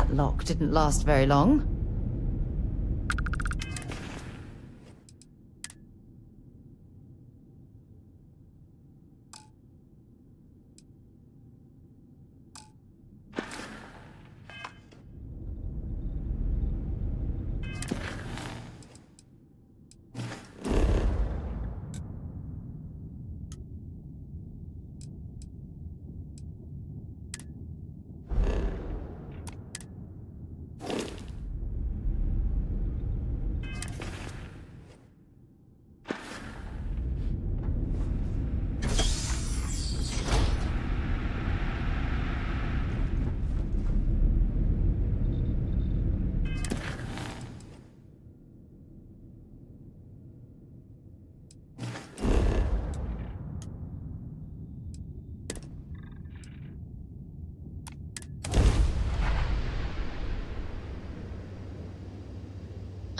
That lock didn't last very long.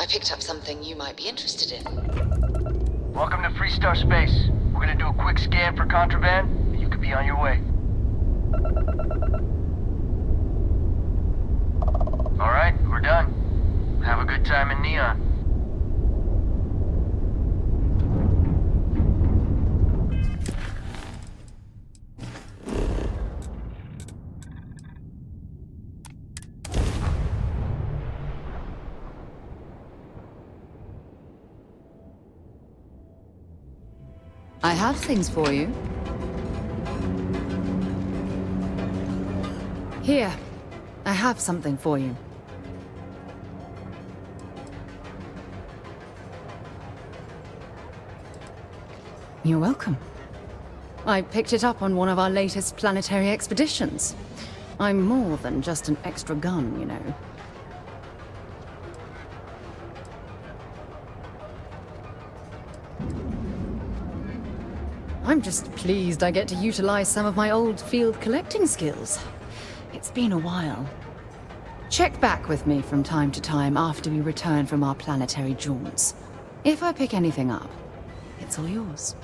I picked up something you might be interested in. Welcome to Freestar Space. We're gonna do a quick scan for contraband, and you could be on your way. Alright, we're done. Have a good time in Neon. I have things for you. Here, I have something for you. You're welcome. I picked it up on one of our latest planetary expeditions. I'm more than just an extra gun, you know. I'm just pleased I get to utilize some of my old field collecting skills. It's been a while. Check back with me from time to time after we return from our planetary jaunts. If I pick anything up, it's all yours.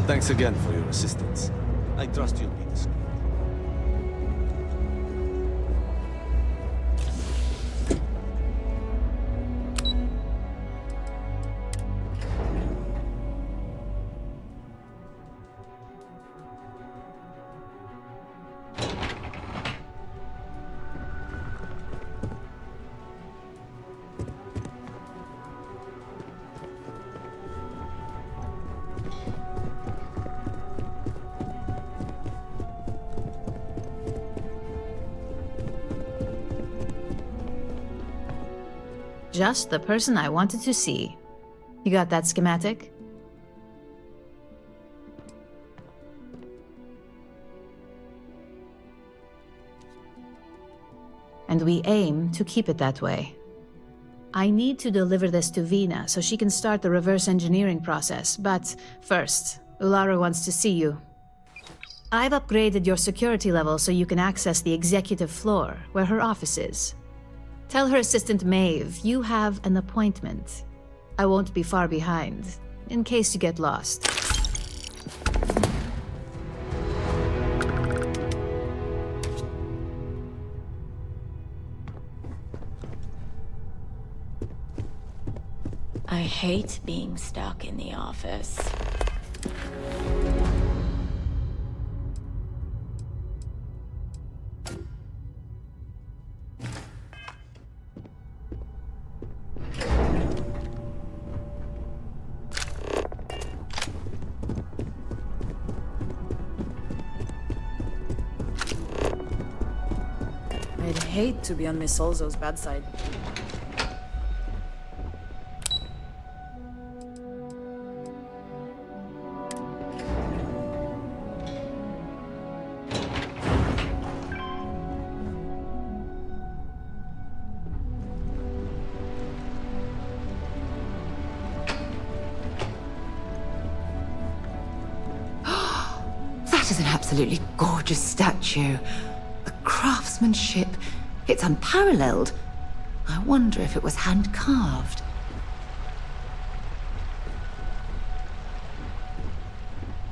Thanks again for your assistance. I trust you'll be discreet. Just the person I wanted to see. You got that schematic? And we aim to keep it that way. I need to deliver this to Vina so she can start the reverse engineering process, but first, Ulara wants to see you. I've upgraded your security level so you can access the executive floor, where her office is. Tell her assistant Maeve you have an appointment. I won't be far behind, in case you get lost. I hate being stuck in the office. I'd hate to be on Miss Olzo's bad side. This is an absolutely gorgeous statue. The craftsmanship, it's unparalleled. I wonder if it was hand-carved.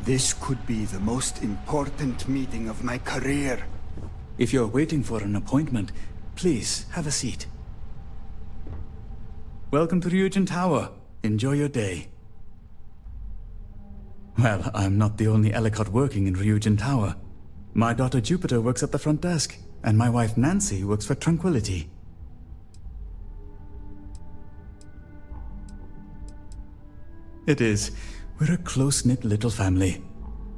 This could be the most important meeting of my career. If you're waiting for an appointment, please have a seat. Welcome to Ryujin Tower. Enjoy your day. Well, I'm not the only Ellicott working in Ryujin Tower. My daughter Jupiter works at the front desk, and my wife Nancy works for Tranquility. It is. We're a close-knit little family.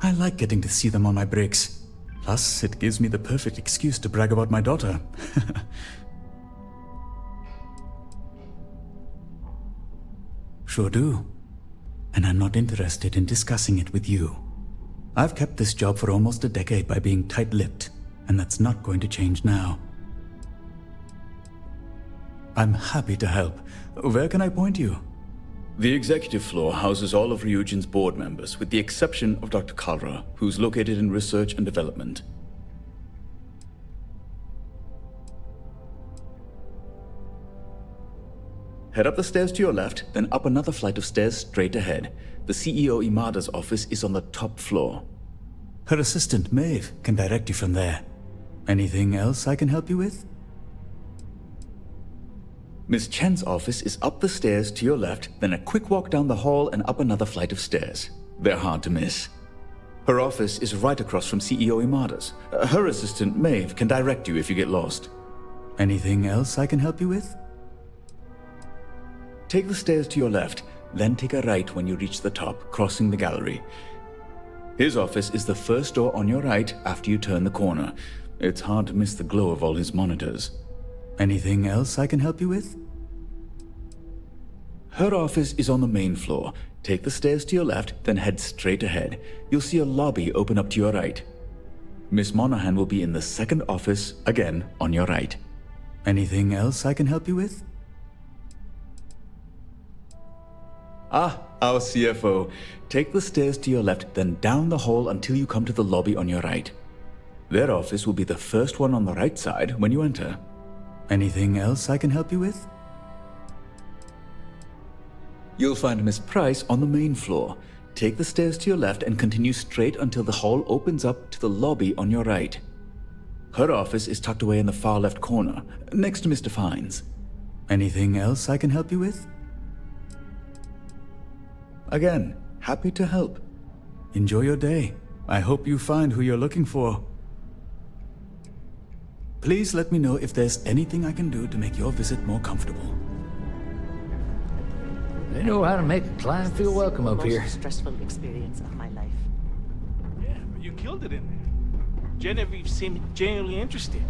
I like getting to see them on my breaks. Plus, it gives me the perfect excuse to brag about my daughter. Sure do. And I'm not interested in discussing it with you. I've kept this job for almost a decade by being tight-lipped, and that's not going to change now. I'm happy to help. Where can I point you? The executive floor houses all of Ryujin's board members, with the exception of Dr. Kalra, who's located in research and development. Head up the stairs to your left, then up another flight of stairs straight ahead. The CEO Imada's office is on the top floor. Her assistant, Maeve, can direct you from there. Anything else I can help you with? Miss Chen's office is up the stairs to your left, then a quick walk down the hall and up another flight of stairs. They're hard to miss. Her office is right across from CEO Imada's. Her assistant, Maeve, can direct you if you get lost. Anything else I can help you with? Take the stairs to your left, then take a right when you reach the top, crossing the gallery. His office is the first door on your right after you turn the corner. It's hard to miss the glow of all his monitors. Anything else I can help you with? Her office is on the main floor. Take the stairs to your left, then head straight ahead. You'll see a lobby open up to your right. Miss Monahan will be in the second office, again, on your right. Anything else I can help you with? Ah, our CFO. Take the stairs to your left, then down the hall until you come to the lobby on your right. Their office will be the first one on the right side when you enter. Anything else I can help you with? You'll find Miss Price on the main floor. Take the stairs to your left and continue straight until the hall opens up to the lobby on your right. Her office is tucked away in the far left corner, next to Mr. Fiennes. Anything else I can help you with? Again, happy to help. Enjoy your day. I hope you find who you're looking for. Please let me know if there's anything I can do to make your visit more comfortable. They know how to make a client feel welcome up here. Stressful experience of my life. Yeah, but you killed it in there. Genevieve seemed genuinely interested.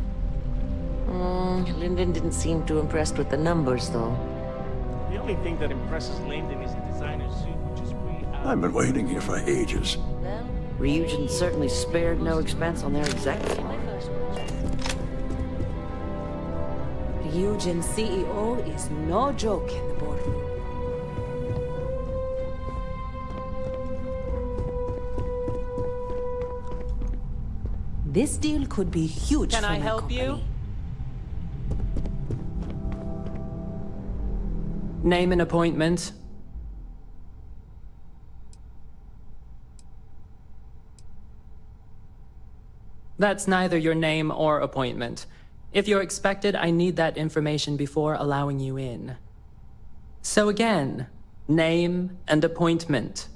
Lyndon didn't seem too impressed with the numbers, though. The only thing that impresses Lyndon is a designer suit, which is way out. I've been waiting here for ages. Well, Ryujin certainly spared no expense on their executive. Ryujin CEO is no joke in the boardroom. This deal could be huge for my company. Can I help you? Name and appointment. That's neither your name or appointment. If you're expected, I need that information before allowing you in. So again, name and appointment.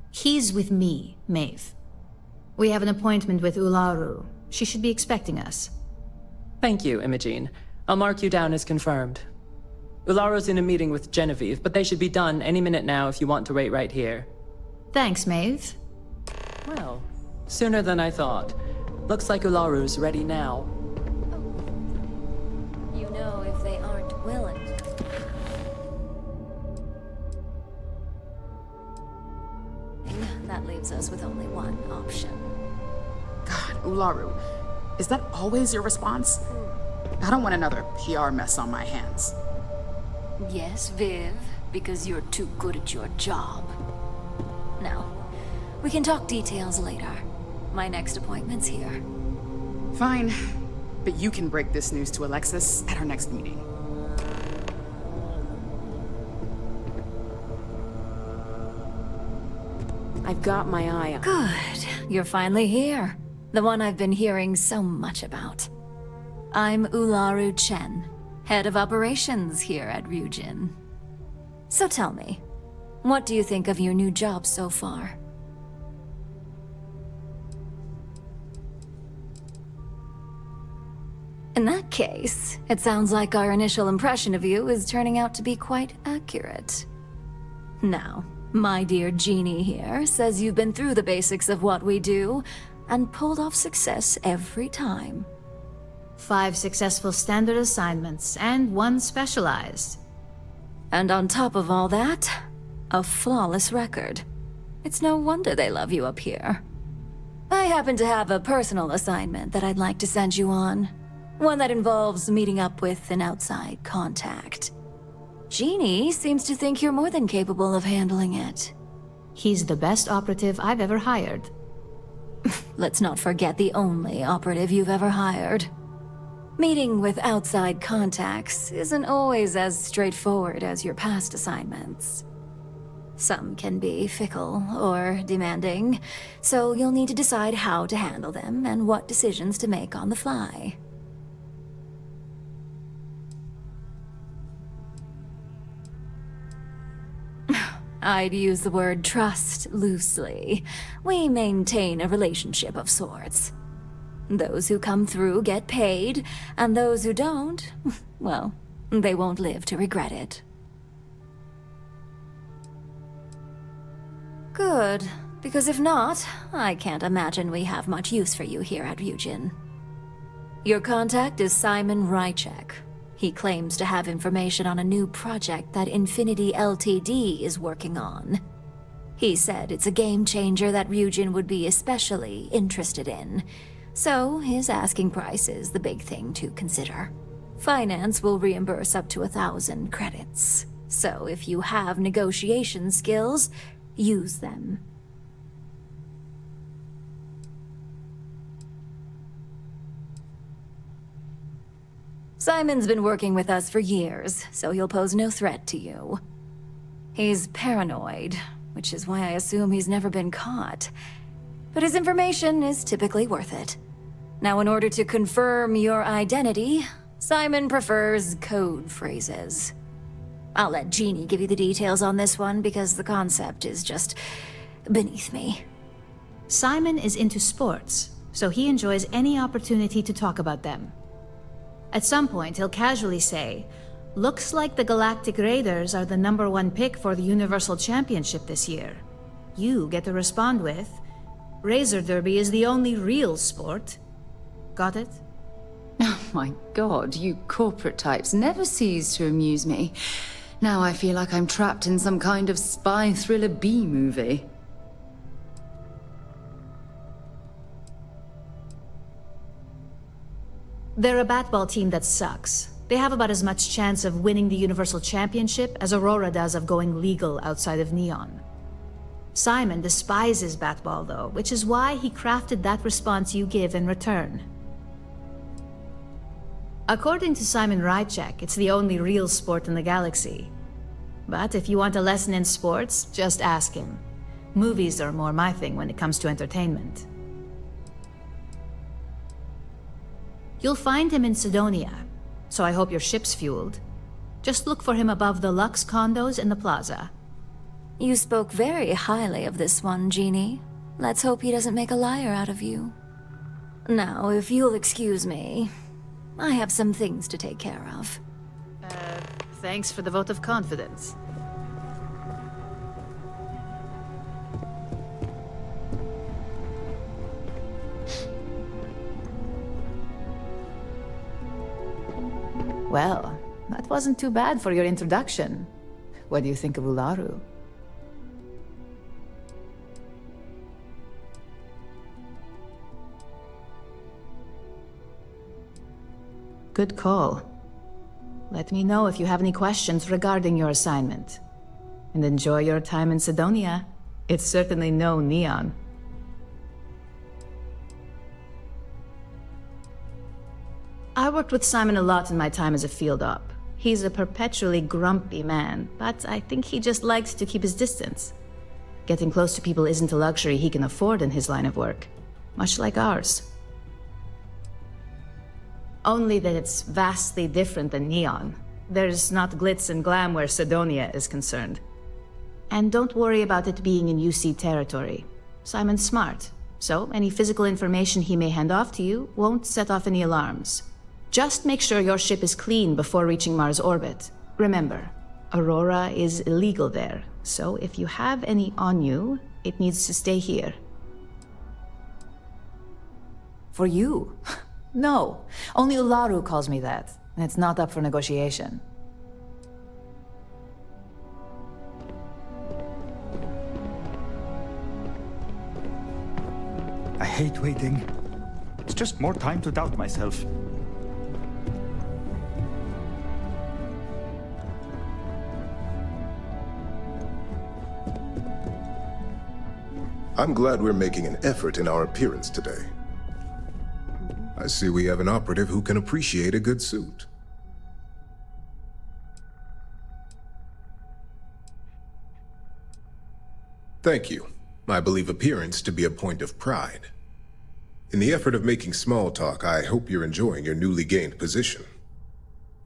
He's with me, Maeve. We have an appointment with Ularu. She should be expecting us. Thank you, Imogene. I'll mark you down as confirmed. Ularu's in a meeting with Genevieve, but they should be done any minute now if you want to wait right here. Thanks, Maeve. Well, sooner than I thought. Looks like Ularu's ready now. You know if they aren't willing. That leaves us with only one option. God, Ularu, is that always your response? I don't want another PR mess on my hands. Yes, Viv, because you're too good at your job. Now, we can talk details later. My next appointment's here. Fine. But you can break this news to Alexis at our next meeting. I've got my eye on. Good. You're finally here. The one I've been hearing so much about. I'm Ularu Chen, head of operations here at Ryujin. So tell me, what do you think of your new job so far? In that case, it sounds like our initial impression of you is turning out to be quite accurate. Now, my dear Jeannie here says you've been through the basics of what we do and pulled off success every time. 5 successful standard assignments and 1 specialized. And on top of all that, a flawless record. It's no wonder they love you up here. I happen to have a personal assignment that I'd like to send you on. One that involves meeting up with an outside contact. Jeannie seems to think you're more than capable of handling it. He's the best operative I've ever hired. Let's not forget the only operative you've ever hired. Meeting with outside contacts isn't always as straightforward as your past assignments. Some can be fickle or demanding, so you'll need to decide how to handle them and what decisions to make on the fly. I'd use the word trust loosely. We maintain a relationship of sorts. Those who come through get paid, and those who don't, well, they won't live to regret it. Good, because if not, I can't imagine we have much use for you here at Ryujin. Your contact is Simon Rychek. He claims to have information on a new project that Infinity Ltd is working on. He said it's a game changer that Ryujin would be especially interested in. So his asking price is the big thing to consider. Finance will reimburse up to 1,000 credits. So if you have negotiation skills, use them. Simon's been working with us for years, so he'll pose no threat to you. He's paranoid, which is why I assume he's never been caught. But his information is typically worth it. Now, in order to confirm your identity, Simon prefers code phrases. I'll let Jeannie give you the details on this one because the concept is just beneath me. Simon is into sports, so he enjoys any opportunity to talk about them. At some point, he'll casually say, "Looks like the Galactic Raiders are the #1 pick for the Universal Championship this year." You get to respond with, "Razor Derby is the only real sport." Got it? Oh my god, you corporate types never cease to amuse me. Now I feel like I'm trapped in some kind of spy thriller B-movie. They're a batball team that sucks. They have about as much chance of winning the Universal Championship as Aurora does of going legal outside of Neon. Simon despises batball though, which is why he crafted that response you give in return. According to Simon Rychek, it's the only real sport in the galaxy. But if you want a lesson in sports, just ask him. Movies are more my thing when it comes to entertainment. You'll find him in Sidonia, so I hope your ship's fueled. Just look for him above the Lux condos in the plaza. You spoke very highly of this one, Jeannie. Let's hope he doesn't make a liar out of you. Now, if you'll excuse me, I have some things to take care of. Thanks for the vote of confidence. Well, that wasn't too bad for your introduction. What do you think of Ularu? Good call. Let me know if you have any questions regarding your assignment. And enjoy your time in Sidonia. It's certainly no Neon. I worked with Simon a lot in my time as a field op. He's a perpetually grumpy man, but I think he just likes to keep his distance. Getting close to people isn't a luxury he can afford in his line of work, much like ours. Only that it's vastly different than Neon. There's not glitz and glam where Sidonia is concerned. And don't worry about it being in UC territory. Simon's smart, so any physical information he may hand off to you won't set off any alarms. Just make sure your ship is clean before reaching Mars orbit. Remember, Aurora is illegal there, so if you have any on you, it needs to stay here. For you? No, only Ularu calls me that, and it's not up for negotiation. I hate waiting. It's just more time to doubt myself. I'm glad we're making an effort in our appearance today. I see we have an operative who can appreciate a good suit. Thank you. I believe appearance to be a point of pride. In the effort of making small talk, I hope you're enjoying your newly gained position.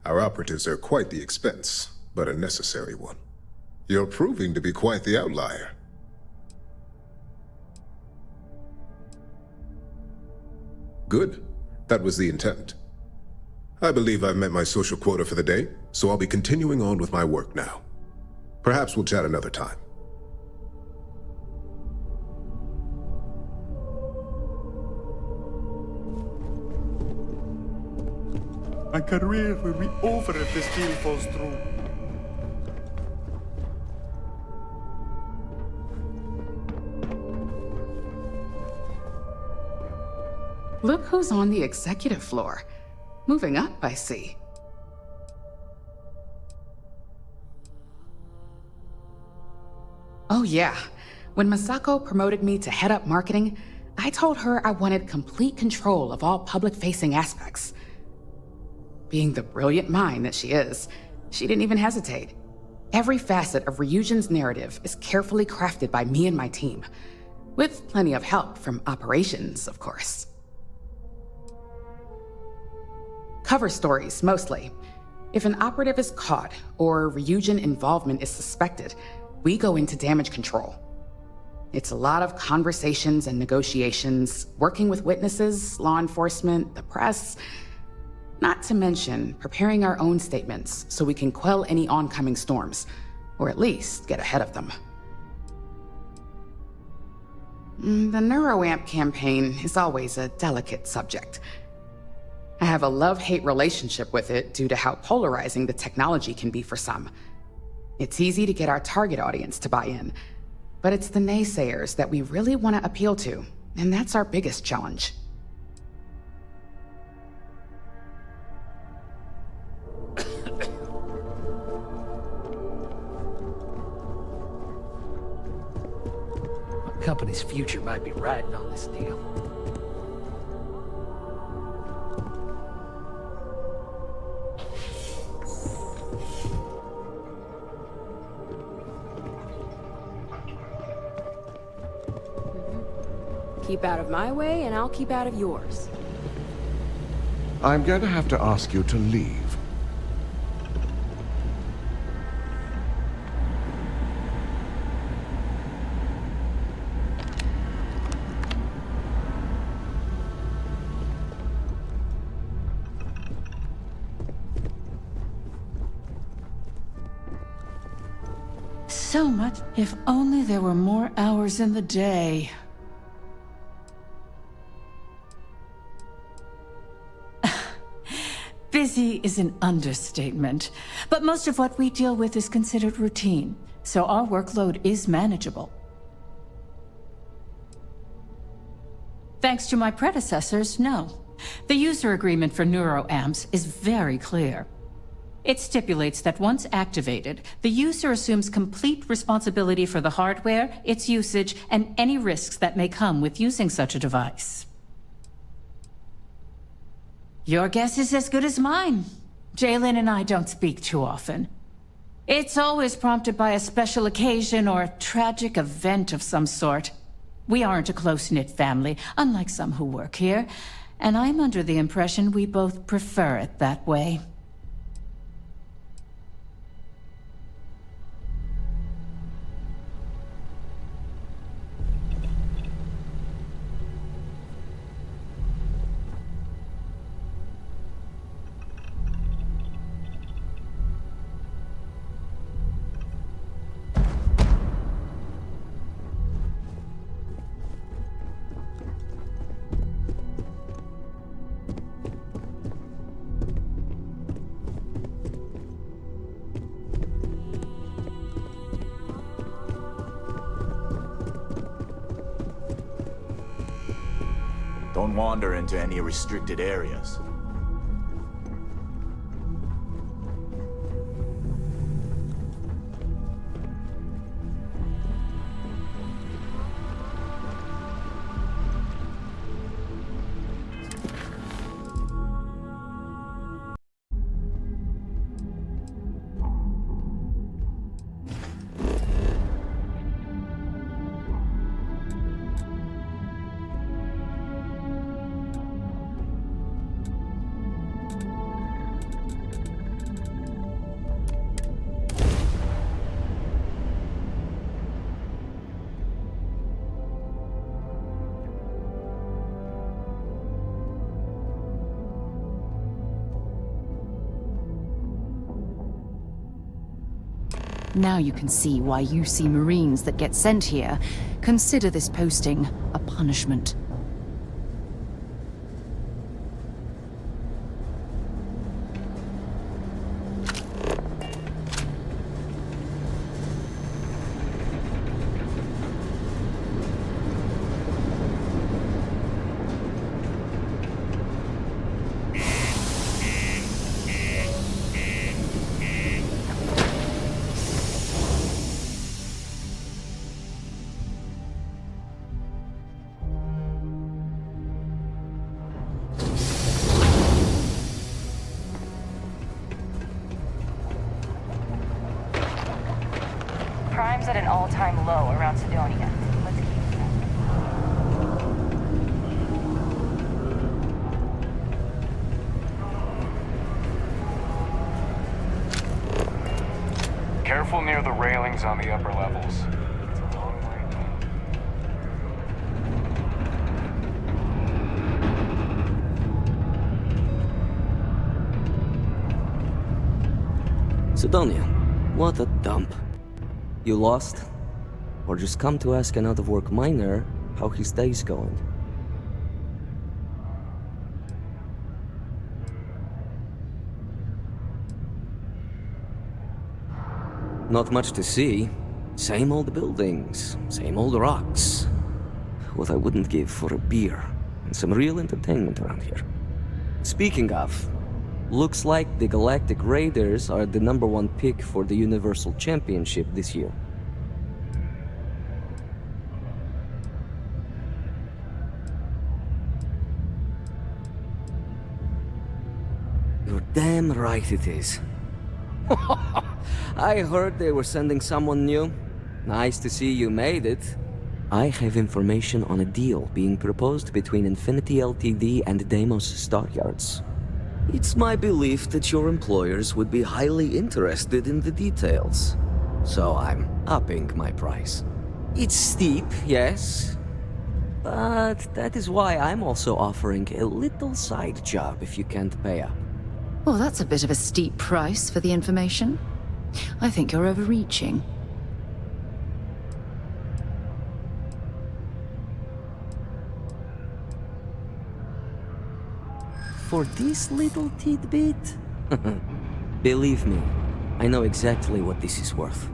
Our operatives are quite the expense, but a necessary one. You're proving to be quite the outlier. Good. That was the intent. I believe I've met my social quota for the day, so I'll be continuing on with my work now. Perhaps we'll chat another time. My career will be over if this deal falls through. Look who's on the executive floor. Moving up, I see. Oh yeah. When Masako promoted me to head up marketing, I told her I wanted complete control of all public-facing aspects. Being the brilliant mind that she is, she didn't even hesitate. Every facet of Ryujin's narrative is carefully crafted by me and my team, with plenty of help from operations, of course. Cover stories, mostly. If an operative is caught or Ryujin involvement is suspected, we go into damage control. It's a lot of conversations and negotiations, working with witnesses, law enforcement, the press, not to mention preparing our own statements so we can quell any oncoming storms, or at least get ahead of them. The NeuroAmp campaign is always a delicate subject. I have a love-hate relationship with it due to how polarizing the technology can be for some. It's easy to get our target audience to buy in, but it's the naysayers that we really want to appeal to, and that's our biggest challenge. My company's future might be riding on this deal. Keep out of my way, and I'll keep out of yours. I'm going to have to ask you to leave. So much. If only there were more hours in the day. Busy is an understatement, but most of what we deal with is considered routine, so our workload is manageable. Thanks to my predecessors, no. The user agreement for NeuroAmps is very clear. It stipulates that once activated, the user assumes complete responsibility for the hardware, its usage, and any risks that may come with using such a device. Your guess is as good as mine. Jalen and I don't speak too often. It's always prompted by a special occasion or a tragic event of some sort. We aren't a close-knit family, unlike some who work here, and I'm under the impression we both prefer it that way. Don't wander into any restricted areas. Now you can see why UC Marines that get sent here consider this posting a punishment. Crime's at an all-time low around Sidonia. Let's keep it. Careful near the railings on the upper levels. Sidonia, what a dump. You lost? Or just come to ask an out-of-work miner how his day's going? Not much to see. Same old buildings, same old rocks. What I wouldn't give for a beer and some real entertainment around here. Speaking of, looks like the Galactic Raiders are the #1 pick for the Universal Championship this year. You're damn right it is. I heard they were sending someone new. Nice to see you made it. I have information on a deal being proposed between Infinity Ltd and Deimos Stockyards. It's my belief that your employers would be highly interested in the details. So I'm upping my price. It's steep, yes. But that is why I'm also offering a little side job if you can't pay up. Well, that's a bit of a steep price for the information. I think you're overreaching. For this little tidbit? Believe me, I know exactly what this is worth.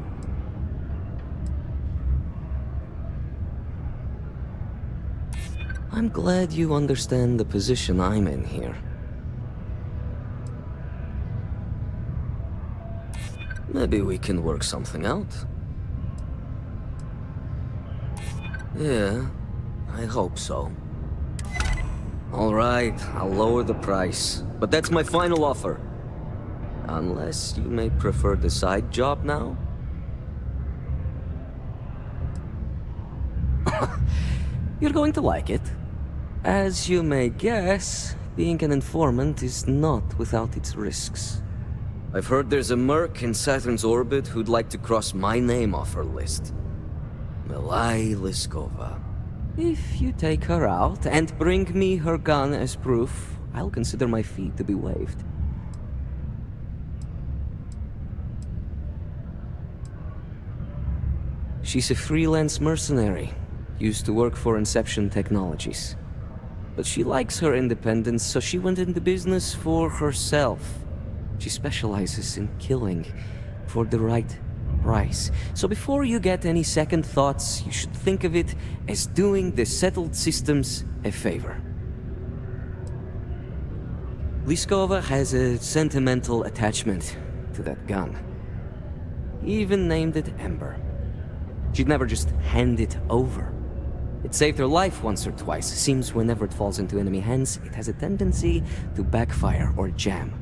I'm glad you understand the position I'm in here. Maybe we can work something out. Yeah, I hope so. All right, I'll lower the price. But that's my final offer. Unless you may prefer the side job now? You're going to like it. As you may guess, being an informant is not without its risks. I've heard there's a merc in Saturn's orbit who'd like to cross my name off her list. Milai Liskova. If you take her out and bring me her gun as proof, I'll consider my fee to be waived. She's a freelance mercenary, used to work for Inception Technologies. But she likes her independence, so she went into business for herself. She specializes in killing for the right price. So before you get any second thoughts, you should think of it as doing the settled systems a favor. Liskova has a sentimental attachment to that gun. He even named it Ember. She'd never just hand it over. It saved her life once or twice. Seems whenever it falls into enemy hands, it has a tendency to backfire or jam.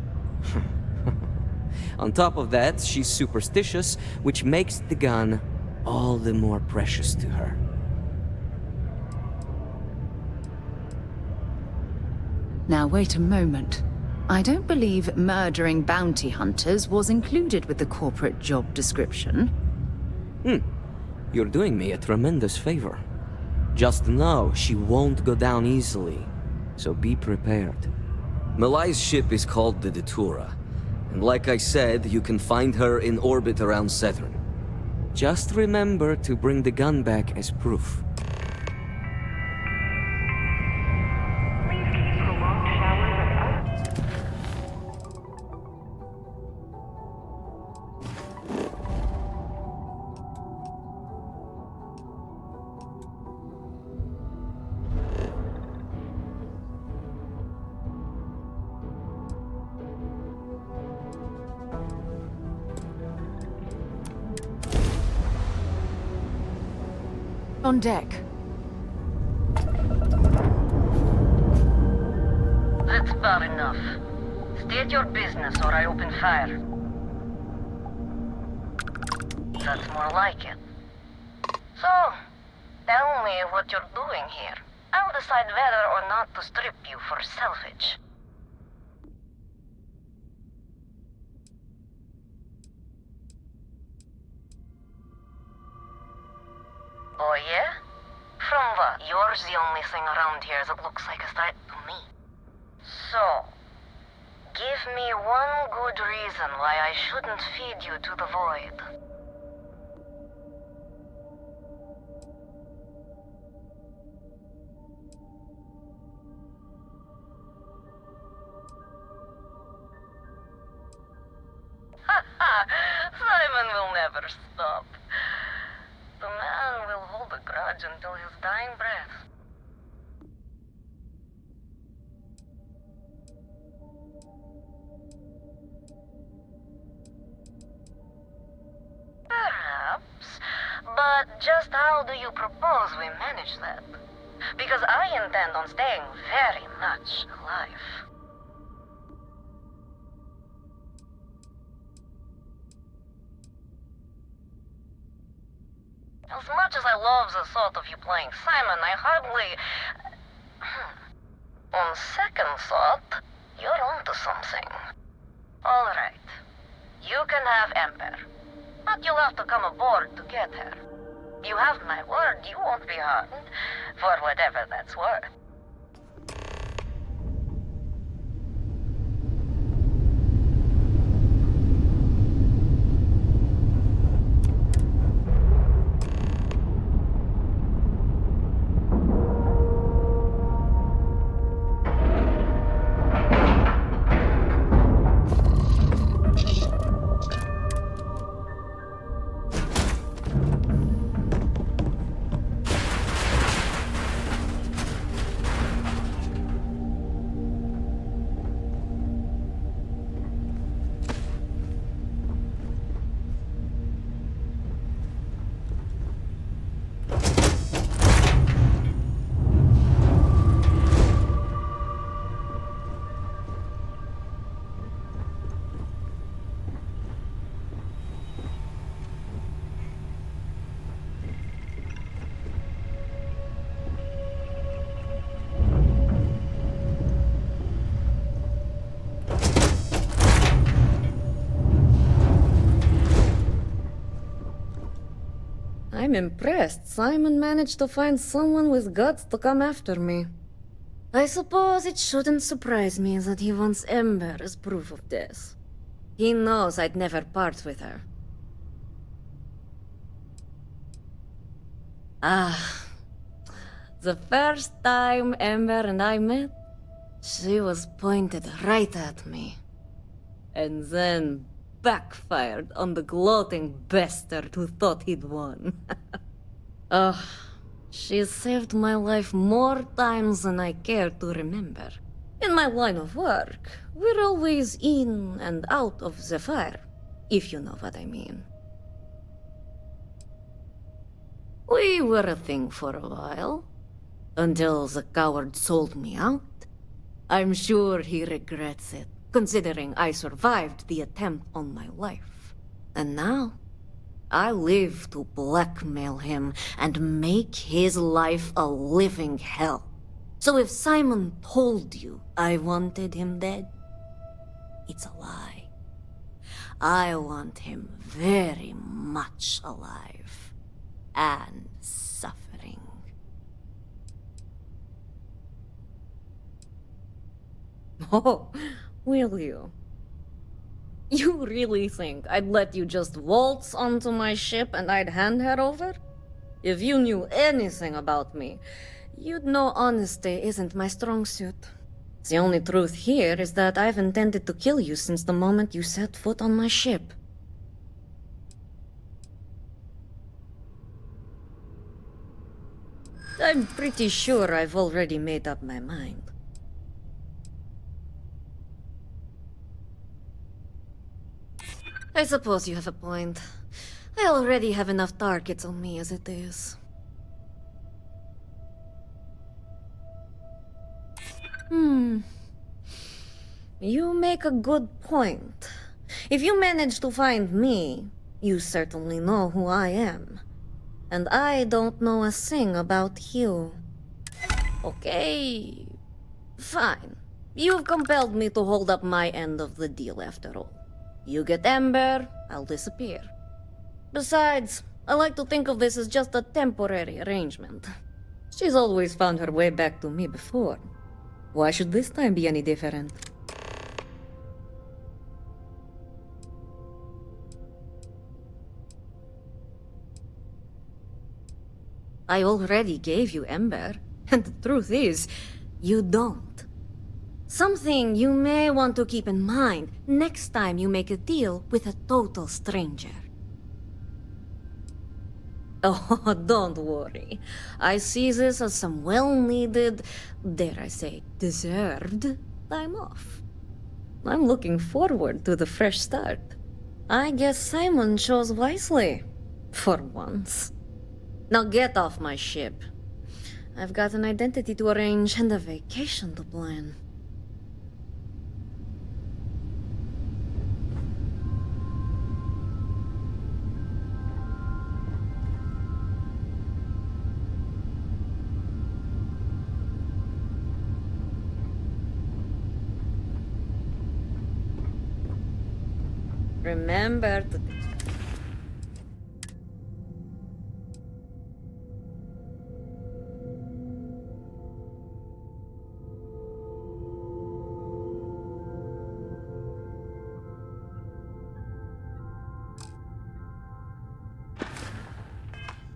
On top of that, she's superstitious, which makes the gun all the more precious to her. Now wait a moment. I don't believe murdering bounty hunters was included with the corporate job description. You're doing me a tremendous favor. Just know she won't go down easily, so be prepared. Milai's ship is called the Datura, and like I said, you can find her in orbit around Saturn. Just remember to bring the gun back as proof. On deck. That's far enough. State your business or I open fire. That's more like it. So, tell me what you're doing here. I'll decide whether or not to strip you for salvage. Oh yeah? From what? You're the only thing around here that looks like a threat to me. So, give me one good reason why I shouldn't feed you to the void. Simon will never stop. The man will hold a grudge until his dying breath. Perhaps, but just how do you propose we manage that? Because I intend on staying very much alive. As much as I love the thought of you playing Simon, I hardly... On second thought, you're onto something. Alright. You can have Ember. But you'll have to come aboard to get her. You have my word, you won't be harmed. For whatever that's worth. I'm impressed Simon managed to find someone with guts to come after me. I suppose it shouldn't surprise me that he wants Ember as proof of this. He knows I'd never part with her. Ah, the first time Ember and I met, she was pointed right at me. And then backfired on the gloating bastard who thought he'd won. Ugh, she's saved my life more times than I care to remember. In my line of work, we're always in and out of the fire, if you know what I mean. We were a thing for a while, until the coward sold me out. I'm sure he regrets it, considering I survived the attempt on my life. And now, I live to blackmail him and make his life a living hell. So if Simon told you I wanted him dead, it's a lie. I want him very much alive. And suffering. Oh, will you? You really think I'd let you just waltz onto my ship and I'd hand her over? If you knew anything about me, you'd know honesty isn't my strong suit. The only truth here is that I've intended to kill you since the moment you set foot on my ship. I'm pretty sure I've already made up my mind. I suppose you have a point. I already have enough targets on me as it is. You make a good point. If you manage to find me, you certainly know who I am. And I don't know a thing about you. Okay, fine. You've compelled me to hold up my end of the deal after all. You get Ember, I'll disappear. Besides, I like to think of this as just a temporary arrangement. She's always found her way back to me before. Why should this time be any different? I already gave you Ember, and the truth is, you don't. Something you may want to keep in mind next time you make a deal with a total stranger. Oh, don't worry. I see this as some well-needed, dare I say, deserved time off. I'm looking forward to the fresh start. I guess Simon chose wisely, for once. Now get off my ship. I've got an identity to arrange and a vacation to plan. Remember to...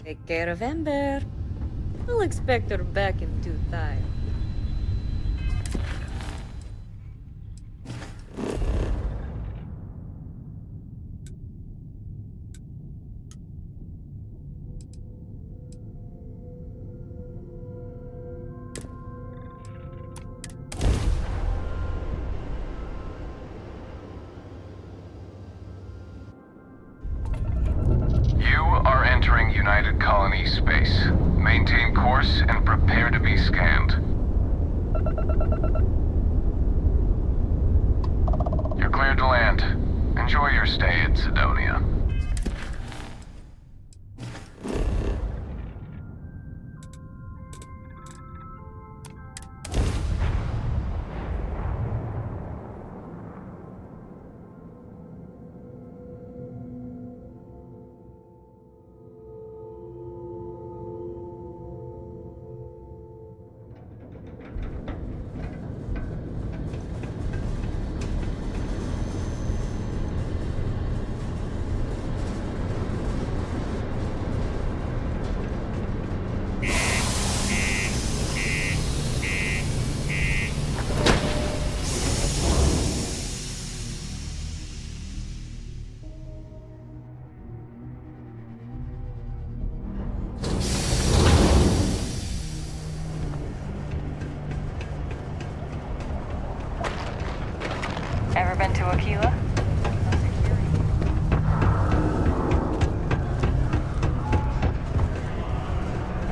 Take care of Ember. I'll expect her back in due time. Entering United Colony space. Maintain course and prepare to be scanned. You're cleared to land. Enjoy your stay in Sidonia.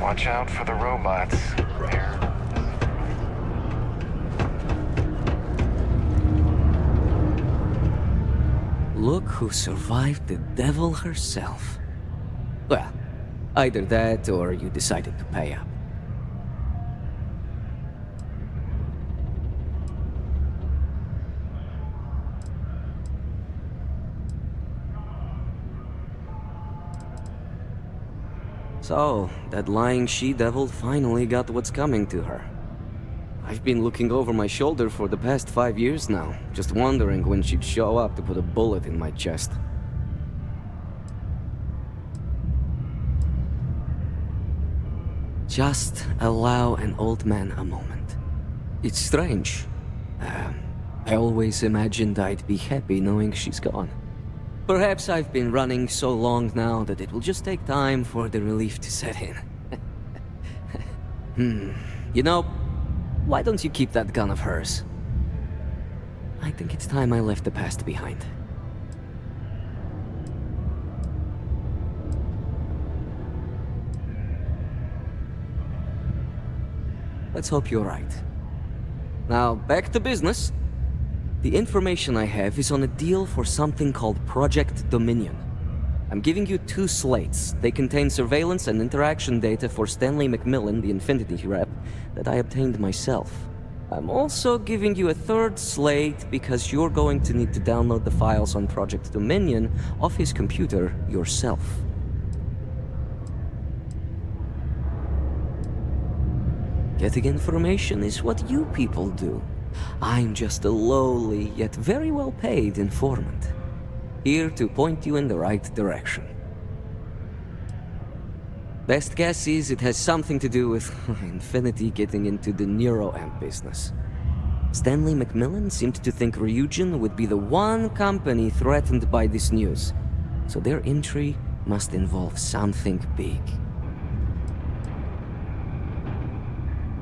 Watch out for the robots. Look who survived the devil herself. Well, either that or you decided to pay up. So, that lying she-devil finally got what's coming to her. I've been looking over my shoulder for the past 5 years now, just wondering when she'd show up to put a bullet in my chest. Just allow an old man a moment. It's strange. I always imagined I'd be happy knowing she's gone. Perhaps I've been running so long now that it will just take time for the relief to set in. You know, why don't you keep that gun of hers? I think it's time I left the past behind. Let's hope you're right. Now, back to business. The information I have is on a deal for something called Project Dominion. I'm giving you 2 slates. They contain surveillance and interaction data for Stanley McMillan, the Infinity rep, that I obtained myself. I'm also giving you a 3rd slate because you're going to need to download the files on Project Dominion off his computer yourself. Getting information is what you people do. I'm just a lowly, yet very well-paid informant. Here to point you in the right direction. Best guess is it has something to do with Infinity getting into the neuroamp business. Stanley McMillan seemed to think Ryujin would be the one company threatened by this news, so their entry must involve something big.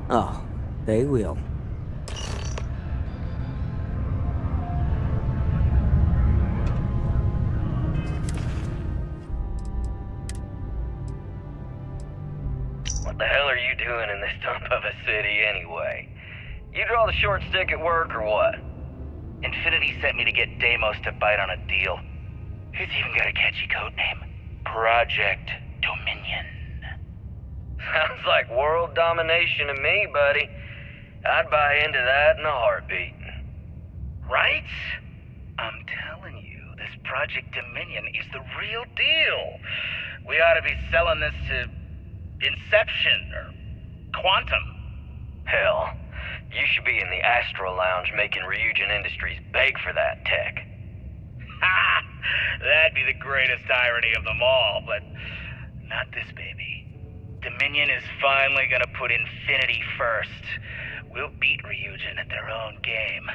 Oh, they will. What the hell are you doing in this dump of a city anyway? You draw the short stick at work or what? Infinity sent me to get Deimos to bite on a deal. He's even got a catchy code name. Project Dominion. Sounds like world domination to me, buddy. I'd buy into that in a heartbeat. Right? I'm telling you, this Project Dominion is the real deal. We ought to be selling this to Inception or Quantum. Hell, you should be in the Astro Lounge making Ryujin Industries beg for that tech. Ha! That'd be the greatest irony of them all, but not this baby. Dominion is finally gonna put Infinity first. We'll beat Ryujin at their own game.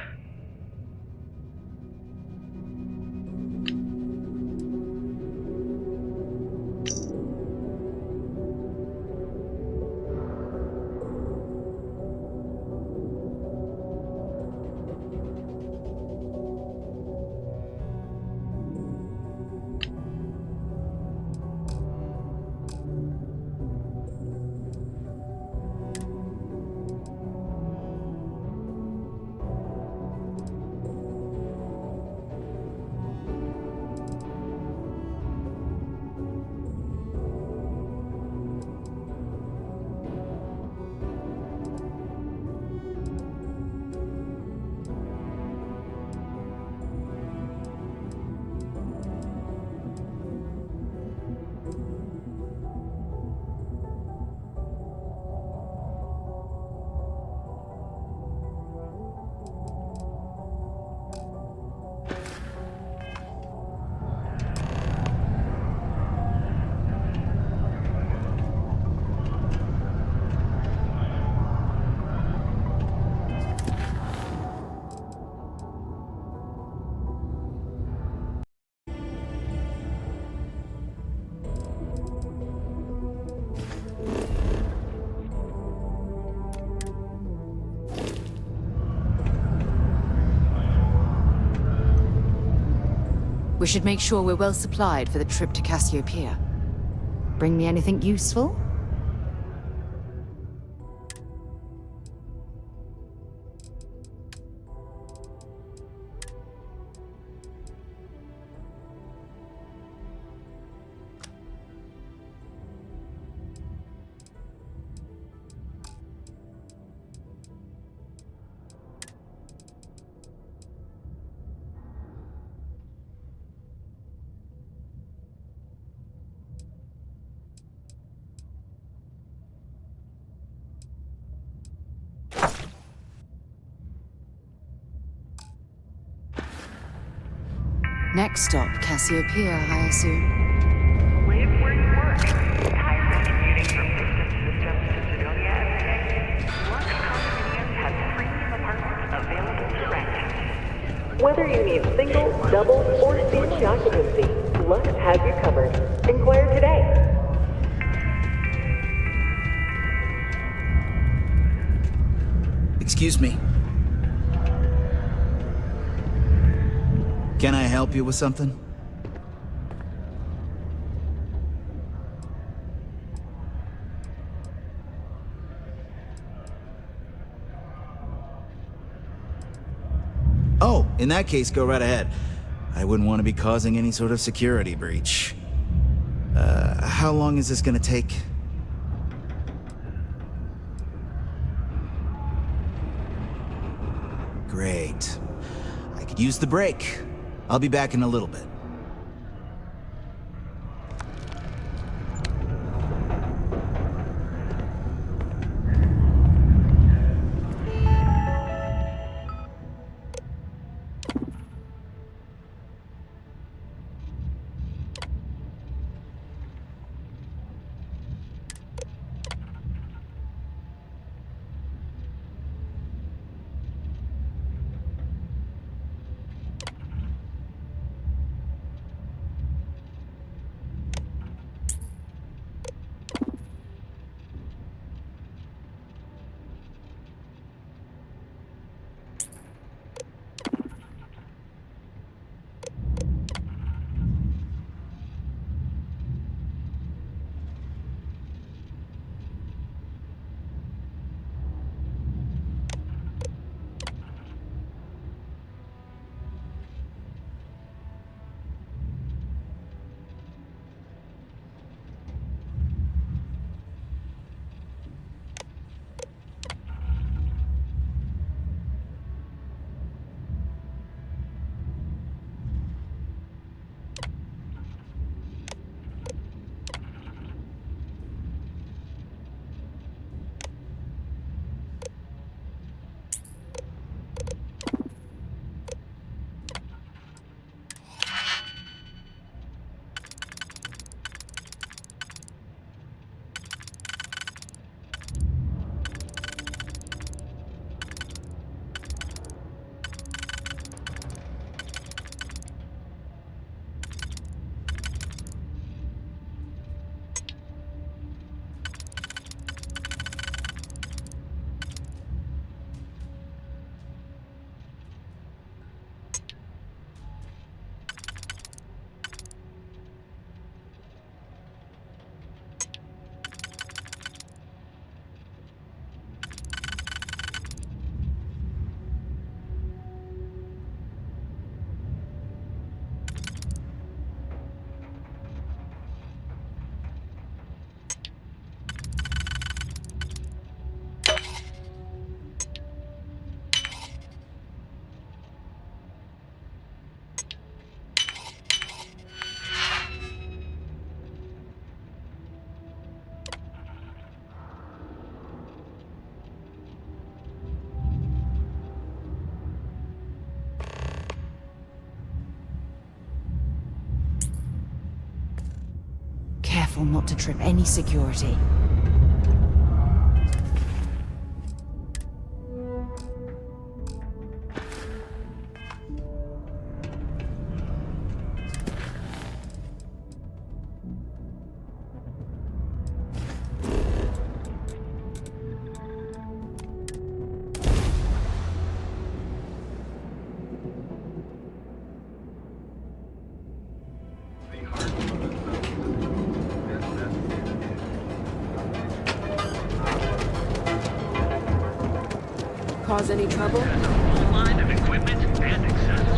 We should make sure we're well supplied for the trip to Cassiopeia. Bring me anything useful? Next stop, Cassiopeia, I assume. Live where you work. Tired of commuting from distant systems to Sidonia every day? Lux condominiums has premium apartments available to rent. Whether you need single, double, or family occupancy, Lux has you covered. Inquire today. Excuse me. Can I help you with something? Oh, in that case, go right ahead. I wouldn't want to be causing any sort of security breach. How long is this gonna take? Great. I could use the break. I'll be back in a little bit. Careful not to trip any security. Cause any trouble? Line of equipment and accessories.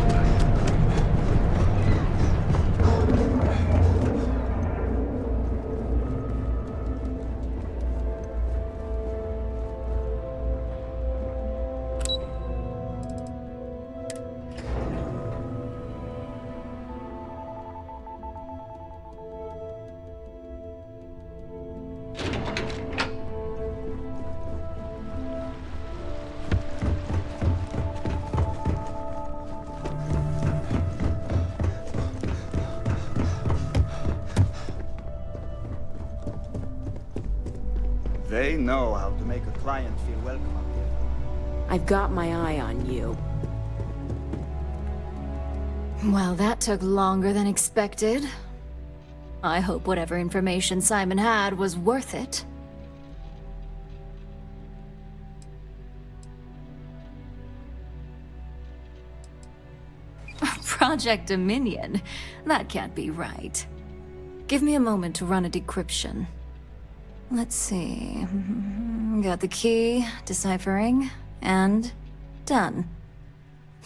They know how to make a client feel welcome up here. I've got my eye on you. Well, that took longer than expected. I hope whatever information Simon had was worth it. Project Dominion? That can't be right. Give me a moment to run a decryption. Let's see. Got the key, deciphering, and done.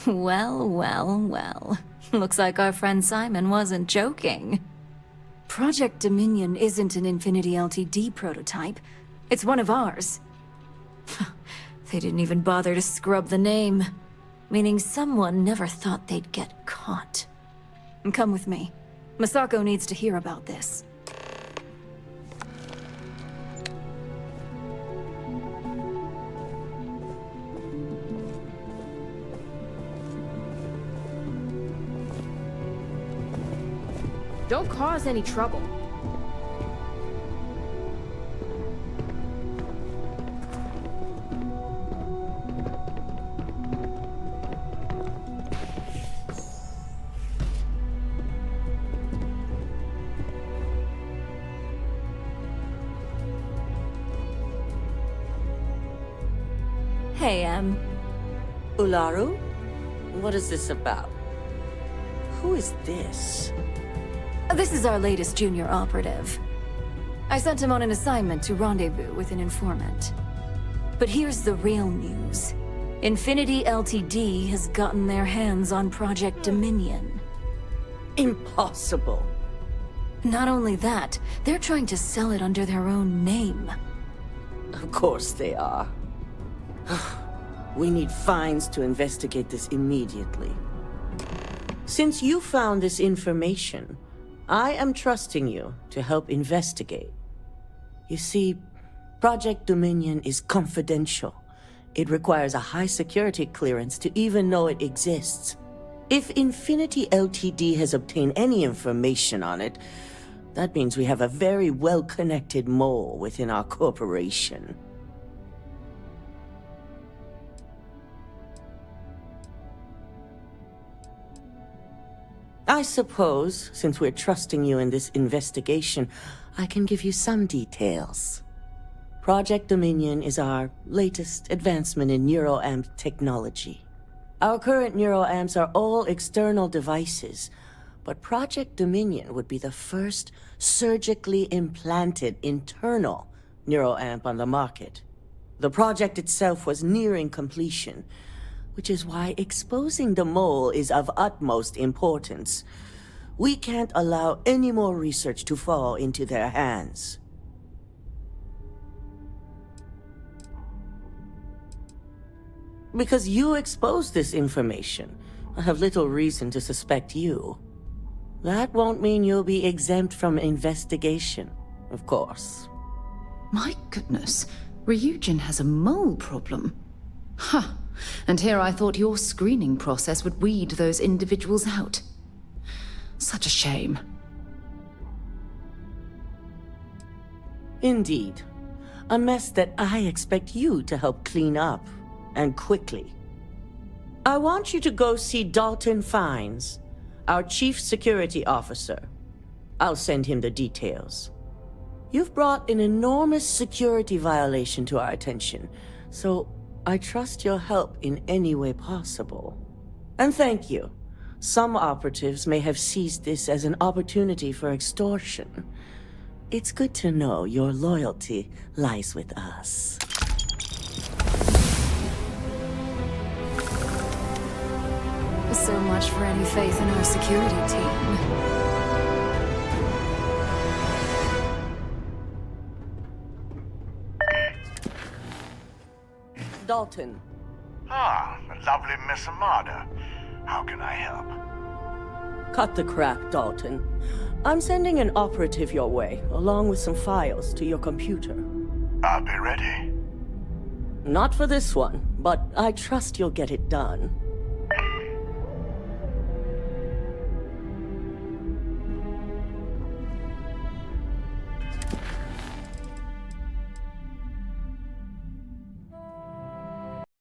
Well, well, well. Looks like our friend Simon wasn't joking. Project Dominion isn't an Infinity Ltd prototype. It's one of ours. They didn't even bother to scrub the name. Meaning someone never thought they'd get caught. Come with me. Masako needs to hear about this. Don't cause any trouble. Hey, Ularu? What is this about? Who is this? This is our latest junior operative. I sent him on an assignment to rendezvous with an informant. But here's the real news. Infinity Ltd has gotten their hands on Project Dominion. Impossible. Not only that, they're trying to sell it under their own name. Of course they are. We need fines to investigate this immediately. Since you found this information, I am trusting you to help investigate. You see, Project Dominion is confidential. It requires a high security clearance to even know it exists. If Infinity Ltd has obtained any information on it, that means we have a very well-connected mole within our corporation. I suppose, since we're trusting you in this investigation, I can give you some details. Project Dominion is our latest advancement in neuroamp technology. Our current neuroamps are all external devices, but Project Dominion would be the first surgically implanted internal neuroamp on the market. The project itself was nearing completion, which is why exposing the mole is of utmost importance. We can't allow any more research to fall into their hands. Because you exposed this information, I have little reason to suspect you. That won't mean you'll be exempt from investigation, of course. My goodness, Ryujin has a mole problem. Huh. And here I thought your screening process would weed those individuals out. Such a shame. Indeed. A mess that I expect you to help clean up, and quickly. I want you to go see Dalton Fines, our Chief Security Officer. I'll send him the details. You've brought an enormous security violation to our attention, so I trust your help in any way possible. And thank you. Some operatives may have seized this as an opportunity for extortion. It's good to know your loyalty lies with us. So much for any faith in our security team. Dalton. Ah, lovely Miss Amada. How can I help? Cut the crap, Dalton. I'm sending an operative your way, along with some files to your computer. I'll be ready. Not for this one, but I trust you'll get it done.